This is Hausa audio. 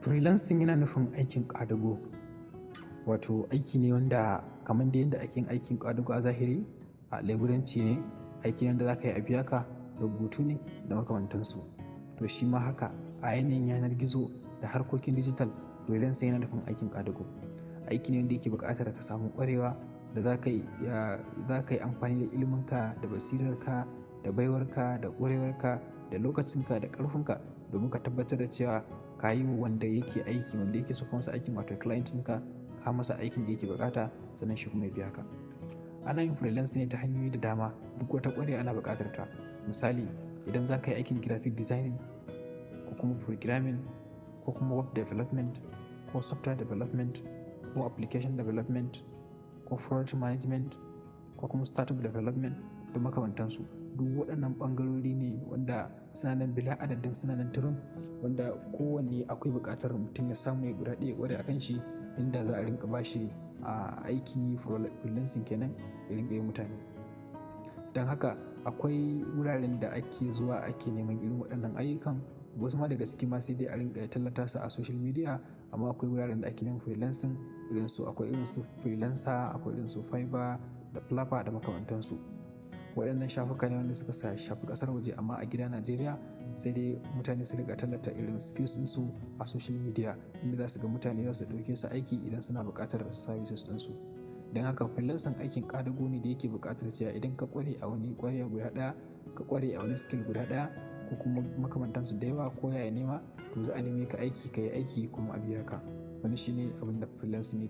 Freelancing yana nufin aikin ƙwadago, wato aiki ne wanda kamar da yadda ake yin aikin ƙwadago a zahiri a leburanci ne, aiki ne wanda za ka yi a biya ka, rubutu ne da makamantansu. To shi ma haka a yanayin yanar gizo da harkokin digital, freelancing yana nufin aikin ƙwadago. Aiki ne wanda yake buƙatar ka samu ƙwarewa da za ka yi amfani da iliminka da basirarka da baiwarka da ƙwarewarka da lokacinka da ƙarfinka domin ka tabbatar da cewa ka yi wanda yake aiki, wanda yake so ka masa aikin, wato client ɗinka ka masa aikin da yake buƙata, sannan shi kuma ya biya ka. Ana yin freelancing ne ta hanyoyi da dama, duk wata ƙwarewa ana buƙatar ta. Misali, idan za ka yi aikin graphic designing ko kuma programming ko kuma web development ko software development ko application development ko project management ko kuma startup development da makamantansu, duk waɗannan ɓangarori ne wanda suna nan bila adadin, suna nan turum, wanda kowanne akwai buƙatar mutum ya samu ya guda ɗaya ƙware a kan shi, inda za a rinka ba shi aikin yi freelancing kenan ya rinka yi mutane. Don haka akwai wuraren da ake zuwa ake neman irin waɗannan ayyukan, wasu ma daga ciki ma sai dai a rinka tallata su a social media, amma akwai wuraren da ake neman freelancing akwai irin su freelancer, akwai irin su Fiverr da Flapper da makamantansu. Waɗannan shafuka ne wanda suka shafi ƙasar waje, amma a gida Najeriya sai dai mutane su riga tallata irin skills ɗinsu a social media, inda za su ga mutane za su ɗauke su aiki idan suna buƙatar services ɗinsu. Don haka freelancing aikin ƙwadago ne da yake buƙatar cewa idan ka ƙware a wani ƙwarewa guda ɗaya, ka ƙware a wani skill guda ɗaya ko kuma makamantansu da yawa ko yaya nema, to za a neme ka aiki, ka yi aiki kuma a biya ka. Wani shine abin da freelancing yake